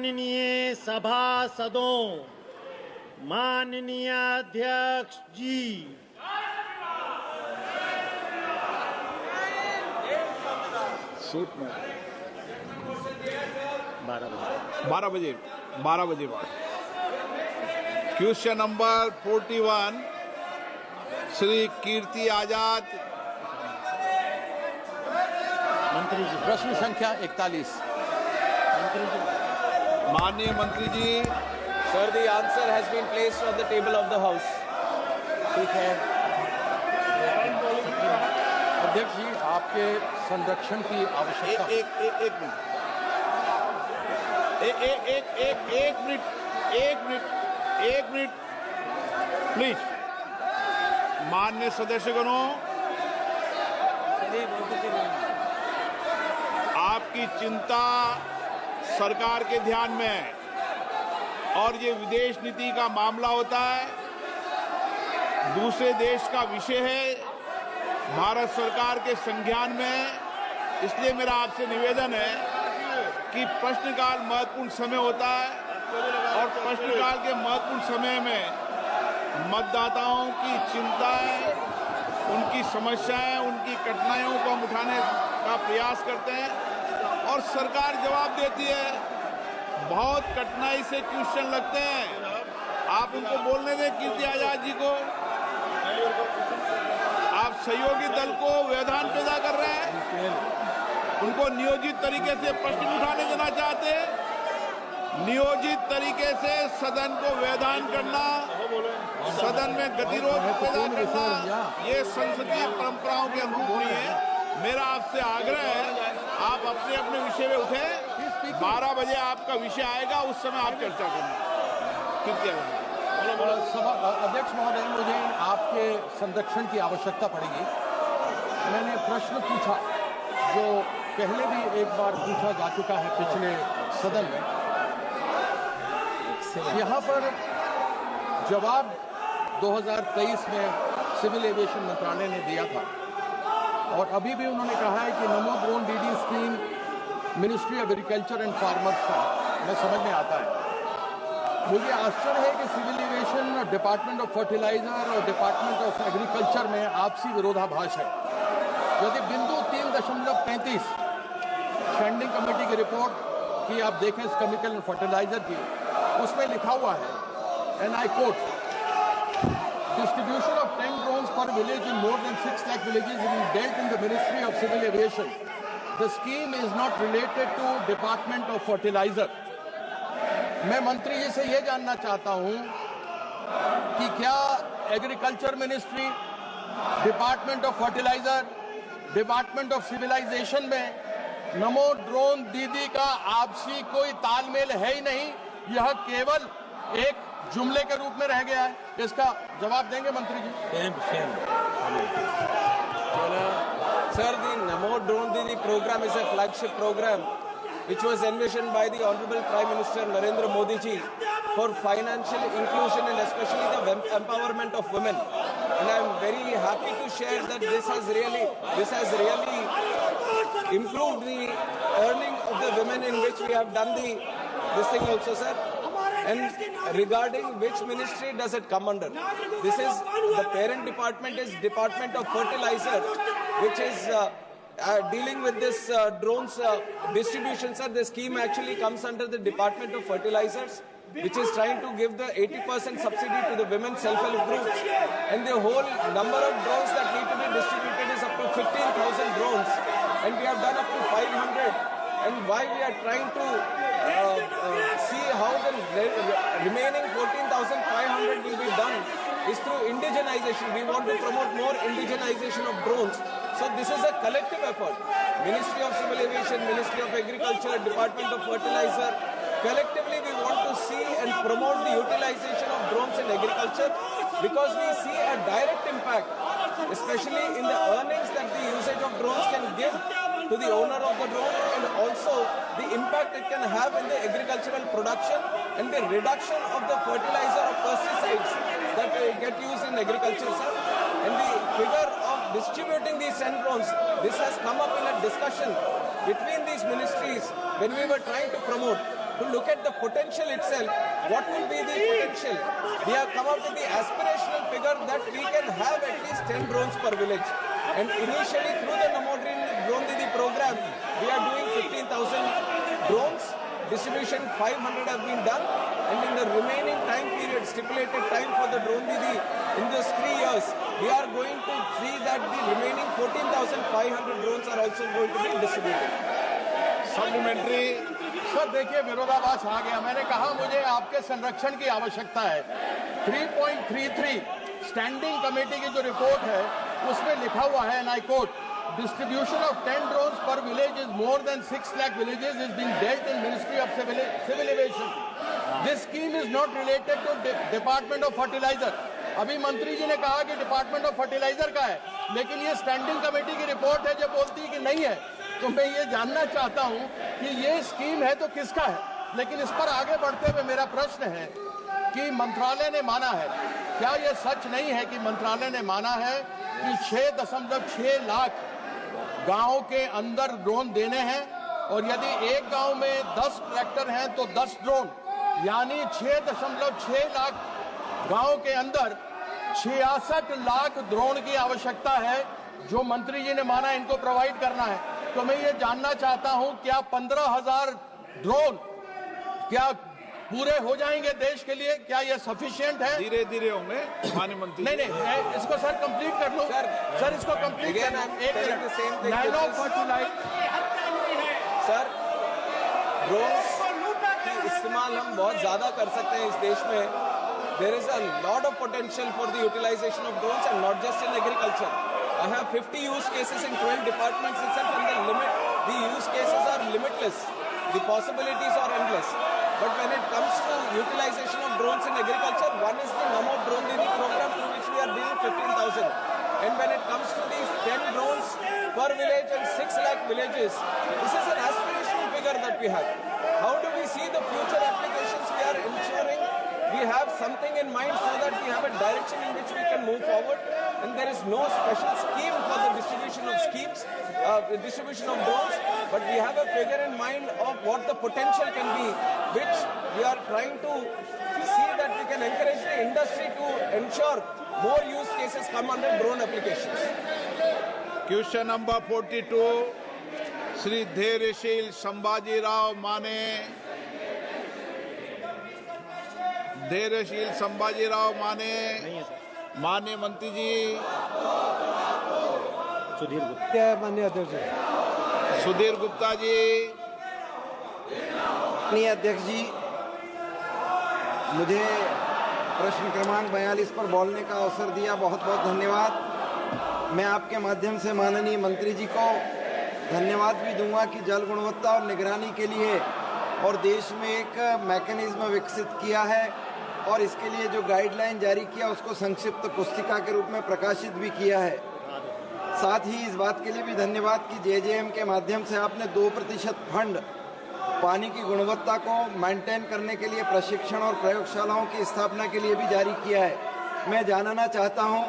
माननीय सभासदों, माननीय अध्यक्ष जी, बारह बजे बाद क्वेश्चन नंबर 41 श्री कीर्ति आजाद। मंत्री जी, प्रश्न संख्या 41। माननीय मंत्री जी। Sir, the answer has been placed on the table of the House. ठीक है अध्यक्ष जी, आपके संरक्षण की आवश्यकता। एक मिनट प्लीज। माननीय सदस्यगणों, आपकी चिंता सरकार के ध्यान में है और ये विदेश नीति का मामला होता है, दूसरे देश का विषय है, भारत सरकार के संज्ञान में। इसलिए मेरा आपसे निवेदन है कि प्रश्नकाल महत्वपूर्ण समय होता है और प्रश्नकाल के महत्वपूर्ण समय में मतदाताओं की चिंताएं, उनकी समस्याएं, उनकी कठिनाइयों को हम उठाने का प्रयास करते हैं और सरकार जवाब देती है। बहुत कठिनाई से क्वेश्चन लगते हैं, आप उनको बोलने दें कीर्ति आजाद जी को। आप सहयोगी दल को व्यवधान पैदा कर रहे हैं, उनको नियोजित तरीके से प्रश्न उठाने देना चाहते हैं। नियोजित तरीके से सदन को व्यवधान करना, सदन में गतिरोध पैदा करना, ये संसदीय परंपराओं के अनुरूप नहीं है। मेरा आपसे आग्रह है, आप अपने अपने विषय में उठे। 12 बजे आपका विषय आएगा, उस समय आप चर्चा करना। अध्यक्ष महोदय, मुझे आपके संरक्षण की आवश्यकता पड़ेगी। मैंने प्रश्न पूछा जो पहले भी एक बार पूछा जा चुका है पिछले सदन में। यहाँ पर जवाब 2023 में सिविल एविएशन मंत्रालय ने दिया था और अभी भी उन्होंने कहा है कि नमो drone DD scheme ministry of agriculture and farmers का मैं समझ में आता है। मुझे आश्चर्य है कि civil aviation, department of fertilizer और डिपार्टमेंट ऑफ एग्रीकल्चर में आपसी विरोधाभास है। यदि बिंदु 3.35 स्टैंडिंग कमेटी की रिपोर्ट की आप देखें इस केमिकल एंड फर्टिलाइजर की, उसमें लिखा हुआ है, and I quote, distribution of 10 drones per village in more than 6 lakh villages will be dealt in the Ministry of Civil Aviation. The scheme is not related to Department of Fertilizer. मैं मंत्री जी से ये जानना चाहता हूं कि क्या agriculture ministry, department of fertilizer, department of civilization में नमो ड्रोन दीदी का आपसी कोई तालमेल है ही नहीं, यह केवल एक जुमले के रूप में रह गया है? इसका जवाब देंगे मंत्री जी? Sir, the Namo Drone Didi program is a flagship program which was envisioned by the Honorable Prime Minister Narendra Modi ji for financial inclusion and especially the empowerment of women. And I am very happy to share that this has really improved the earning of the women, in which we have done this thing also, sir. And regarding which ministry does it come under? This is the parent department is Department of Fertilizer, which is dealing with this drones distribution, sir. The scheme actually comes under the Department of Fertilizers, which is trying to give the 80% subsidy to the women self-help groups. And the whole number of drones that need to be distributed is up to 15,000 drones. And we have done up to 500. And why we are trying to see how the remaining 14,500 will be done is through indigenization. We want to promote more indigenization of drones. So this is a collective effort. Ministry of Civil Aviation, Ministry of Agriculture, Department of Fertilizer. Collectively we want to see and promote the utilization of drones in agriculture, because we see a direct impact, especially in the earnings that the usage of drones can give to the owner of the drone, and also the impact it can have in the agricultural production and the reduction of the fertilizer or pesticides that get used in agriculture, sir. And the figure of distributing these 10 drones, this has come up in a discussion between these ministries when we were trying to promote. to look at the potential itself. What will be the potential? We have come up with the aspirational figure that we can have at least 10 drones per village. And initially through the Namo Drone Didi program, we are doing 15,000 drones. Distribution 500 have been done, and in the remaining time period, stipulated time for the Drone Didi in these 3 years, we are going to see that the remaining 14,500 drones are also going to be distributed. Supplementary sir देखिए, विरोधाभास आ गया। मैंने कहा मुझे आपके संरक्षण की आवश्यकता है। 3.33 स्टैंडिंग कमेटी की जो रिपोर्ट है उसमें लिखा हुआ है, and I quote, distribution of 10 drones per village is more than 6 lakh villages is being dealt in Ministry of Civil Aviation. This scheme is not related to Department of Fertilizer. अभी मंत्री जी ने कहा कि डिपार्टमेंट ऑफ फर्टिलाइजर का है, लेकिन ये standing committee की रिपोर्ट है जो बोलती है कि नहीं है। तो मैं ये जानना चाहता हूं कि ये स्कीम है तो किसका है। लेकिन इस पर आगे बढ़ते हुए मेरा प्रश्न है कि मंत्रालय ने माना है, क्या यह सच नहीं है कि मंत्रालय ने माना है कि 6.6 लाख गांव के अंदर ड्रोन देने हैं, और यदि एक गांव में 10 ट्रैक्टर हैं तो 10 ड्रोन, यानी 6.6 लाख गांव के अंदर 66 लाख ड्रोन की आवश्यकता है, जो मंत्री जी ने माना इनको प्रोवाइड करना है। तो मैं ये जानना चाहता हूं, क्या 15,000 ड्रोन क्या पूरे हो जाएंगे देश के लिए? क्या ये सफिशिएंट है? धीरे धीरे होंगे माननीय मंत्री। नहीं, मैं इसको सर कंप्लीट कर लूं। सर इसको कंप्लीट करना है। एक सर, ड्रोन्स की इस्तेमाल हम बहुत ज्यादा कर सकते हैं इस देश में। There is a lot of potential for the utilization of drones, and not just in agriculture. I have 50 use cases in 12 departments itself, and the use cases are limitless. The possibilities are endless. But when it comes to utilization of drones in agriculture, one is the Namo Drone Didi program, to which we are giving 15,000. And when it comes to these 10 drones per village and 6 lakh villages, this is an aspirational figure that we have. How do we see the future applications? We are ensuring we have something in mind so that we have a direction in which we can move forward. And there is no special scheme for the distribution of drones, but we have a figure in mind of what the potential can be, which we are trying to see that we can encourage the industry to ensure more use cases come under drone applications. Question number 42 Shri Dhairyasheel Sambhajirao Mane. Dhairyasheel Sambhajirao माने। माननीय मंत्री जी। सुधीर गुप्ता। माननीय अध्यक्ष। सुधीर गुप्ता जी। माननीय अध्यक्ष जी, मुझे प्रश्न क्रमांक 42 पर बोलने का अवसर दिया, बहुत बहुत धन्यवाद। मैं आपके माध्यम से माननीय मंत्री जी को धन्यवाद भी दूंगा कि जल गुणवत्ता और निगरानी के लिए और देश में एक मैकेनिज्म विकसित किया है, और इसके लिए जो गाइडलाइन जारी किया उसको संक्षिप्त पुस्तिका के रूप में प्रकाशित भी किया है। साथ ही इस बात के लिए भी धन्यवाद कि JJM के माध्यम से आपने 2% फंड पानी की गुणवत्ता को मेंटेन करने के लिए प्रशिक्षण और प्रयोगशालाओं की स्थापना के लिए भी जारी किया है। मैं जानना चाहता हूं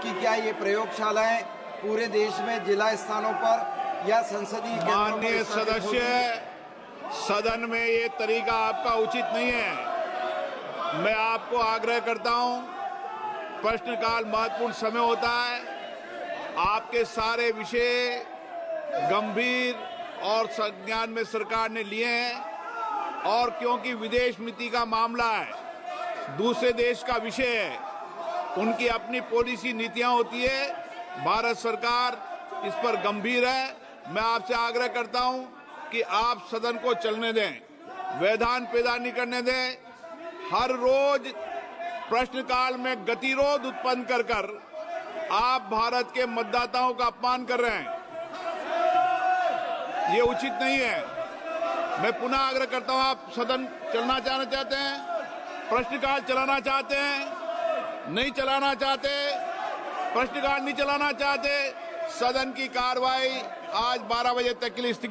कि क्या ये प्रयोगशालाएं पूरे देश में जिला स्थानों पर या संसदीय माननीय सदस्य, सदन में ये तरीका आपका उचित नहीं है। मैं आपको आग्रह करता हूं, प्रश्नकाल महत्वपूर्ण समय होता है, आपके सारे विषय गंभीर और संज्ञान में सरकार ने लिए हैं, और क्योंकि विदेश नीति का मामला है, दूसरे देश का विषय है, उनकी अपनी पॉलिसी नीतियां होती है, भारत सरकार इस पर गंभीर है। मैं आपसे आग्रह करता हूं कि आप सदन को चलने दें, व्यवधान पैदा नहीं करने दें। हर रोज प्रश्नकाल में गतिरोध उत्पन्न कर आप भारत के मतदाताओं का अपमान कर रहे हैं, ये उचित नहीं है। मैं पुनः आग्रह करता हूं, आप सदन चलना चाहते हैं, प्रश्नकाल चलाना चाहते हैं, नहीं चलाना चाहते, प्रश्नकाल नहीं चलाना चाहते, सदन की कार्रवाई आज 12 बजे तक के लिए